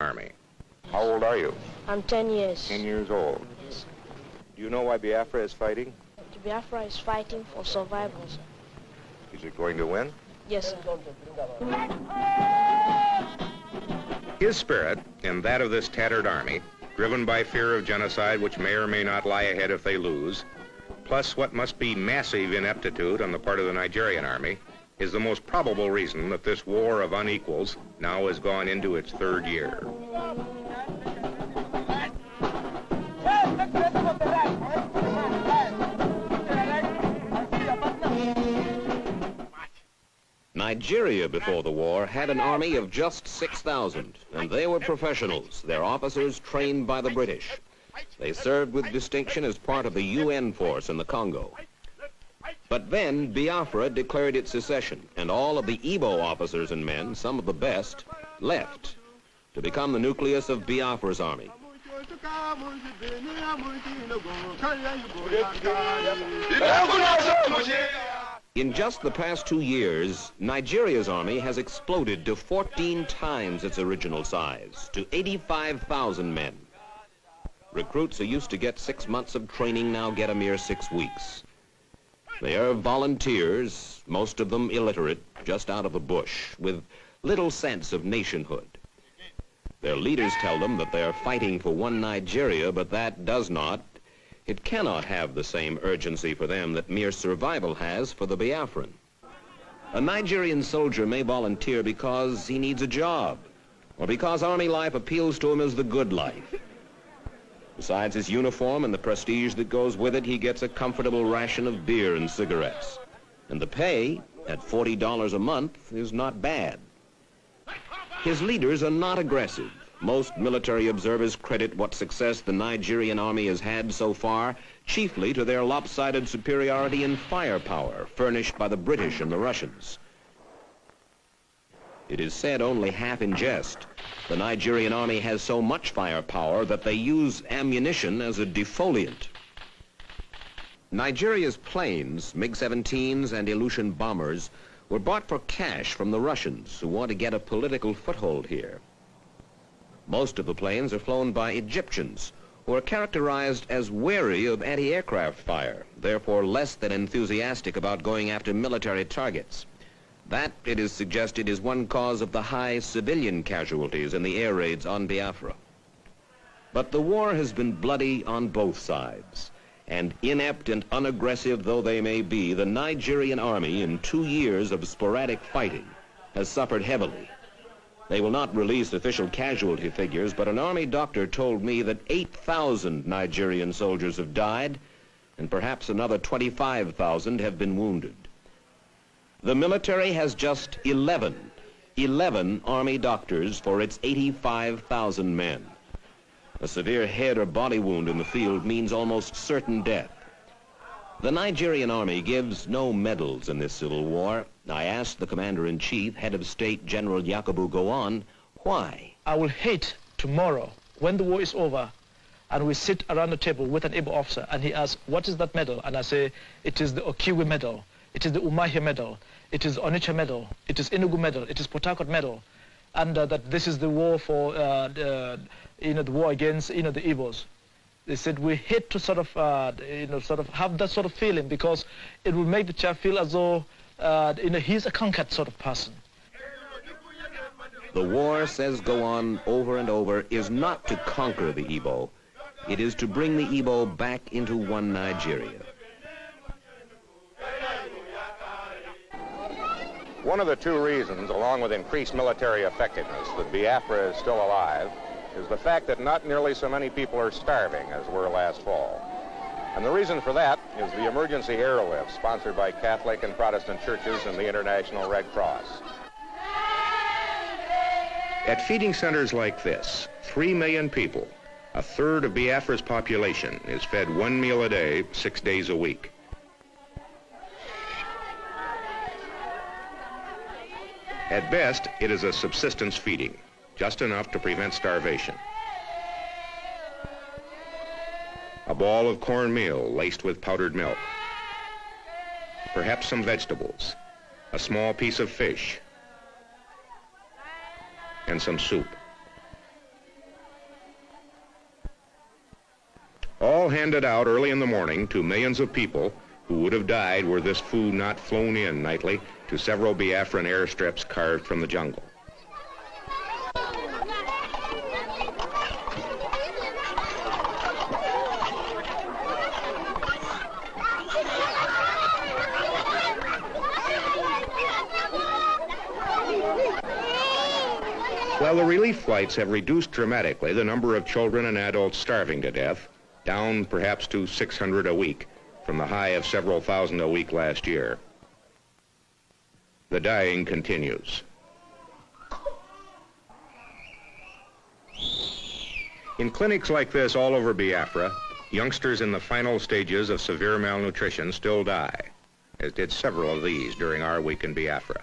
Army. How old are you? I'm 10 years. 10 years old. Yes. Do you know why Biafra is fighting? The Biafra is fighting for survival, sir. Is it going to win? Yes, sir. His spirit, and that of this tattered army, driven by fear of genocide which may or may not lie ahead if they lose, plus what must be massive ineptitude on the part of the Nigerian army, is the most probable reason that this war of unequals now has gone into its third year. Nigeria before the war had an army of just 6,000, and they were professionals, their officers trained by the British. They served with distinction as part of the UN force in the Congo. But then Biafra declared its secession, and all of the Igbo officers and men, some of the best, left to become the nucleus of Biafra's army. In just the past 2 years, Nigeria's army has exploded to 14 times its original size, to 85,000 men. Recruits who used to get 6 months of training now get a mere 6 weeks. They are volunteers, most of them illiterate, just out of the bush, with little sense of nationhood. Their leaders tell them that they are fighting for one Nigeria, but that does not, it cannot have the same urgency for them that mere survival has for the Biafran. A Nigerian soldier may volunteer because he needs a job, or because army life appeals to him as the good life. Besides his uniform and the prestige that goes with it, he gets a comfortable ration of beer and cigarettes. And the pay, at $40 a month, is not bad. His leaders are not aggressive. Most military observers credit what success the Nigerian army has had so far chiefly to their lopsided superiority in firepower furnished by the British and the Russians. It is said only half in jest. The Nigerian army has so much firepower that they use ammunition as a defoliant. Nigeria's planes, MiG-17s and Ilyushin bombers, were bought for cash from the Russians who want to get a political foothold here. Most of the planes are flown by Egyptians, who are characterized as wary of anti-aircraft fire, therefore less than enthusiastic about going after military targets. That, it is suggested, is one cause of the high civilian casualties in the air raids on Biafra. But the war has been bloody on both sides, and inept and unaggressive though they may be, the Nigerian army in 2 years of sporadic fighting has suffered heavily. They will not release official casualty figures, but an army doctor told me that 8,000 Nigerian soldiers have died, and perhaps another 25,000 have been wounded. The military has just 11 army doctors for its 85,000 men. A severe head or body wound in the field means almost certain death. The Nigerian army gives no medals in this civil war. I asked the commander-in-chief, head of state, General Yakubu Gowon, why? I will hate tomorrow, when the war is over, and we sit around the table with an able officer, and he asks, what is that medal? And I say, it is the Okiwe medal, it is the Umahi medal, it is Onitsha medal, it is Enugu medal, it is Port Harcourt medal, and that this is the war for, the war against, the Igbos. They said we hate to sort of have that sort of feeling because it will make the child feel as though, he's a conquered sort of person. The war, says Gowon over and over, is not to conquer the Igbo. It is to bring the Igbo back into one Nigeria. One of the two reasons, along with increased military effectiveness, that Biafra is still alive is the fact that not nearly so many people are starving as were last fall. And the reason for that is the emergency airlift sponsored by Catholic and Protestant churches and the International Red Cross. At feeding centers like this, 3 million people, a third of Biafra's population, is fed 1 meal a day, 6 days a week. At best, it is a subsistence feeding, just enough to prevent starvation. A ball of cornmeal laced with powdered milk. Perhaps some vegetables, a small piece of fish, and some soup. all handed out early in the morning to millions of people who would have died were this food not flown in nightly to several Biafran airstrips carved from the jungle. While the relief flights have reduced dramatically the number of children and adults starving to death, down perhaps to 600 a week from the high of several thousand a week last year, the dying continues. In clinics like this all over Biafra, youngsters in the final stages of severe malnutrition still die, as did several of these during our week in Biafra.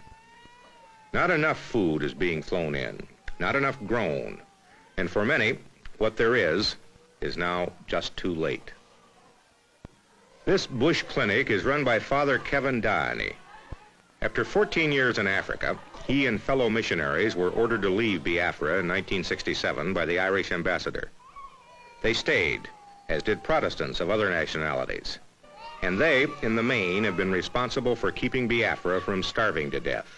Not enough food is being flown in, not enough grown, and for many, what there is now just too late. This bush clinic is run by Father Kevin Downey. After 14 years in Africa, he and fellow missionaries were ordered to leave Biafra in 1967 by the Irish ambassador. They stayed, as did Protestants of other nationalities, and they, in the main, have been responsible for keeping Biafra from starving to death.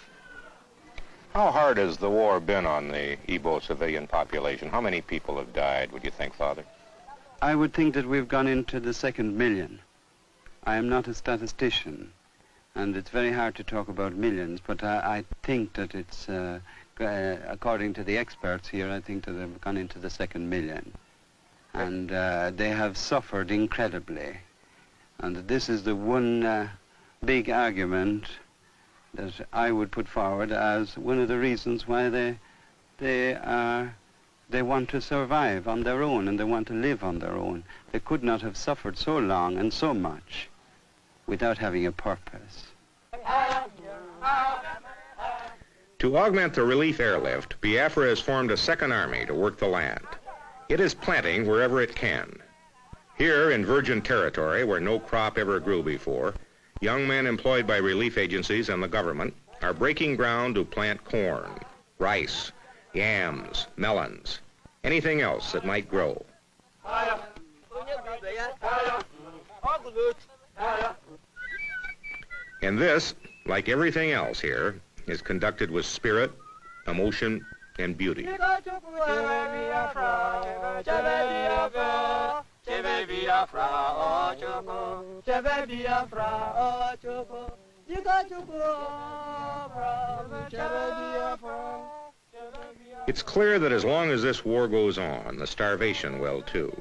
How hard has the war been on the Igbo civilian population? How many people have died, would you think, Father? I would think that we've gone into the 2nd million. I am not a statistician, and it's very hard to talk about millions, but I think that it's, according to the experts here, I think that they've gone into the 2nd million. And they have suffered incredibly. And this is the one big argument that I would put forward as one of the reasons why they want to survive on their own and they want to live on their own. They could not have suffered so long and so much without having a purpose. To augment the relief airlift, Biafra has formed a 2nd army to work the land. It is planting wherever it can. Here in virgin territory, where no crop ever grew before, young men employed by relief agencies and the government are breaking ground to plant corn, rice, yams, melons, anything else that might grow. And this, like everything else here, is conducted with spirit, emotion, and beauty. It's clear that as long as this war goes on, the starvation will too.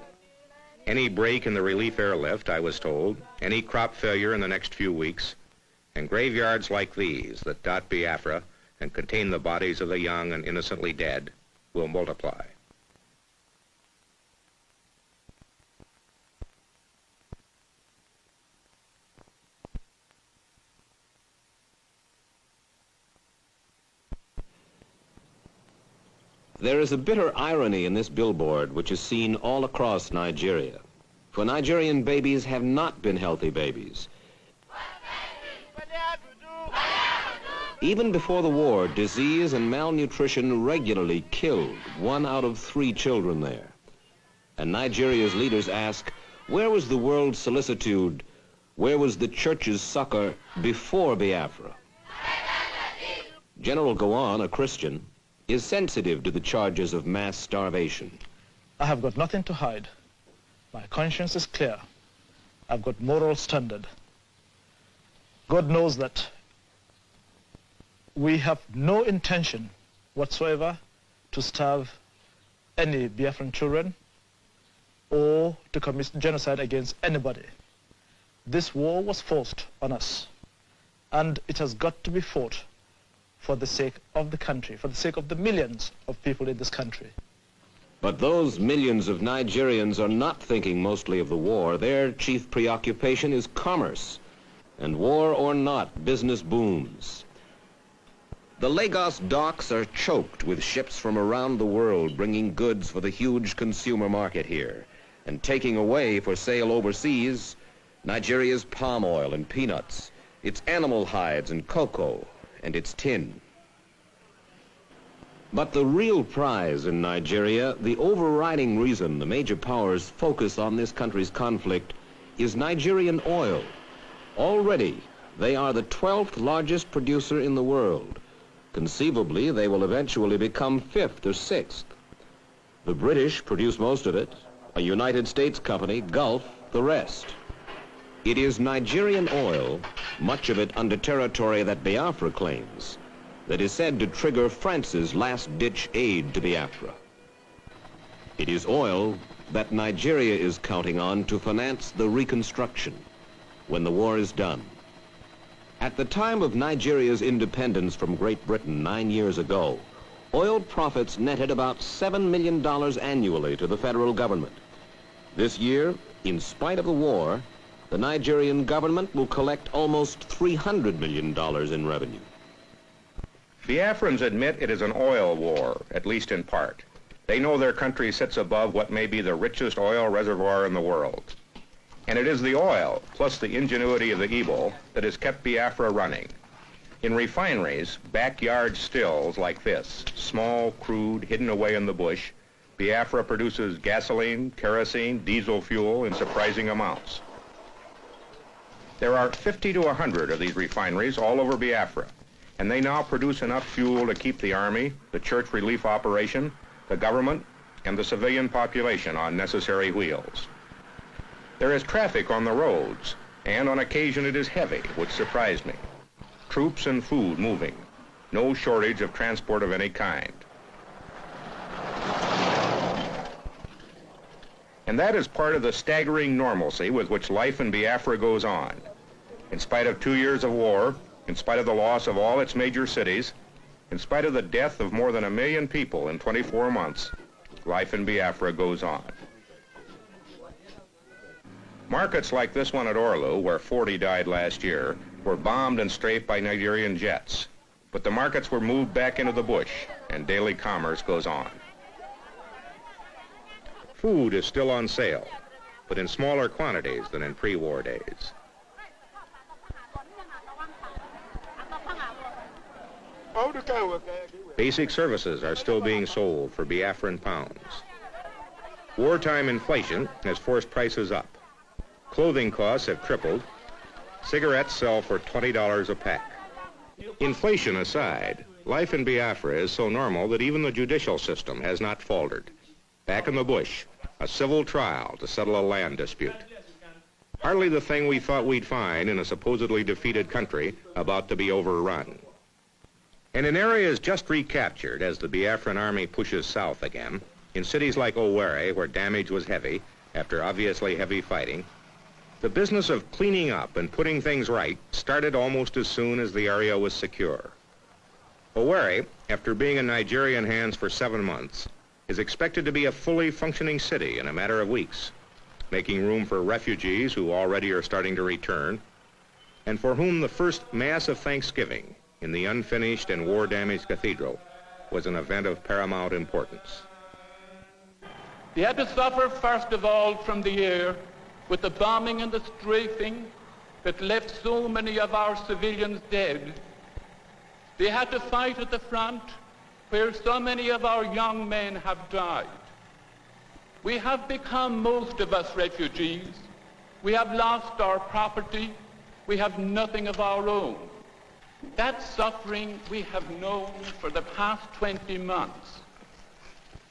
Any break in the relief airlift, I was told, any crop failure in the next few weeks, and graveyards like these that dot Biafra and contain the bodies of the young and innocently dead will multiply. There is a bitter irony in this billboard which is seen all across Nigeria. For Nigerian babies have not been healthy babies. Even before the war, disease and malnutrition regularly killed 1 out of 3 children there. And Nigeria's leaders ask, where was the world's solicitude, where was the church's succor before Biafra? General Gowon, a Christian, is sensitive to the charges of mass starvation. I have got nothing to hide. My conscience is clear. I've got moral standard. God knows that we have no intention whatsoever to starve any Biafran children or to commit genocide against anybody. This war was forced on us, and it has got to be fought for the sake of the country, for the sake of the millions of people in this country. But those millions of Nigerians are not thinking mostly of the war. Their chief preoccupation is commerce. And war or not, business booms. The Lagos docks are choked with ships from around the world bringing goods for the huge consumer market here and taking away for sale overseas Nigeria's palm oil and peanuts, its animal hides and cocoa, and its tin. But the real prize in Nigeria, the overriding reason the major powers focus on this country's conflict, is Nigerian oil. Already, they are the 12th largest producer in the world. Conceivably, they will eventually become 5th or 6th. The British produce most of it, a United States company, Gulf, the rest. It is Nigerian oil, much of it under territory that Biafra claims, that is said to trigger France's last-ditch aid to Biafra. It is oil that Nigeria is counting on to finance the reconstruction when the war is done. At the time of Nigeria's independence from Great Britain 9 years ago, oil profits netted about $7 million annually to the federal government. This year, in spite of the war, the Nigerian government will collect almost $300 million in revenue. Biafrans admit it is an oil war, at least in part. They know their country sits above what may be the richest oil reservoir in the world. And it is the oil, plus the ingenuity of the Igbo, that has kept Biafra running. In refineries, backyard stills like this, small, crude, hidden away in the bush, Biafra produces gasoline, kerosene, diesel fuel in surprising amounts. There are 50 to 100 of these refineries all over Biafra, and they now produce enough fuel to keep the army, the church relief operation, the government, and the civilian population on necessary wheels. There is traffic on the roads, and on occasion it is heavy, which surprised me. Troops and food moving. No shortage of transport of any kind. And that is part of the staggering normalcy with which life in Biafra goes on. In spite of 2 years of war, in spite of the loss of all its major cities, in spite of the death of more than 1 million people in 24 months, life in Biafra goes on. Markets like this one at Orlu, where 40 died last year, were bombed and strafed by Nigerian jets. But the markets were moved back into the bush, and daily commerce goes on. Food is still on sale, but in smaller quantities than in pre-war days. Basic services are still being sold for Biafran pounds. Wartime inflation has forced prices up. Clothing costs have tripled. Cigarettes sell for $20 a pack. Inflation aside, life in Biafra is so normal that even the judicial system has not faltered. Back in the bush, a civil trial to settle a land dispute. Hardly the thing we thought we'd find in a supposedly defeated country about to be overrun. And in areas just recaptured as the Biafran army pushes south again, in cities like Owerri, where damage was heavy, after obviously heavy fighting, the business of cleaning up and putting things right started almost as soon as the area was secure. Owerri, after being in Nigerian hands for 7 months, is expected to be a fully functioning city in a matter of weeks, making room for refugees who already are starting to return, and for whom the first Mass of Thanksgiving in the unfinished and war-damaged cathedral was an event of paramount importance. They had to suffer first of all from the air with the bombing and the strafing that left so many of our civilians dead. They had to fight at the front where so many of our young men have died. We have become, most of us, refugees. We have lost our property. We have nothing of our own. That suffering we have known for the past 20 months.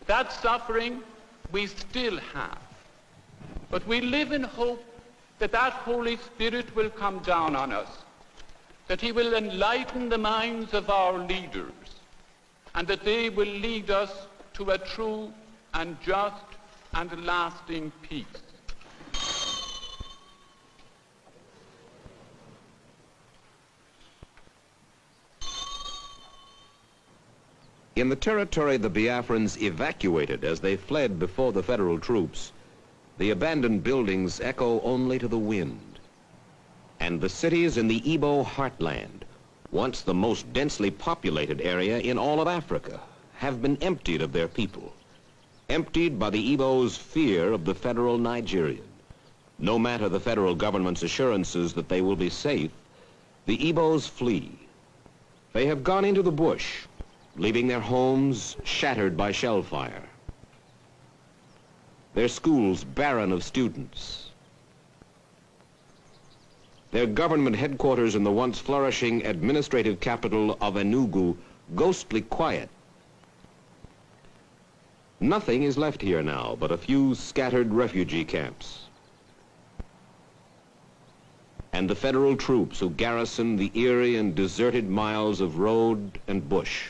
That suffering we still have. But we live in hope that that Holy Spirit will come down on us, that he will enlighten the minds of our leaders, and that they will lead us to a true and just and lasting peace. In the territory the Biafrans evacuated as they fled before the federal troops, the abandoned buildings echo only to the wind. And the cities in the Igbo heartland, once the most densely populated area in all of Africa, have been emptied of their people. Emptied by the Igbo's fear of the federal Nigerian. No matter the federal government's assurances that they will be safe, the Igbos flee. They have gone into the bush, leaving their homes shattered by shell fire, their schools barren of students, their government headquarters in the once flourishing administrative capital of Enugu ghostly quiet. Nothing is left here now but a few scattered refugee camps and the federal troops who garrison the eerie and deserted miles of road and bush.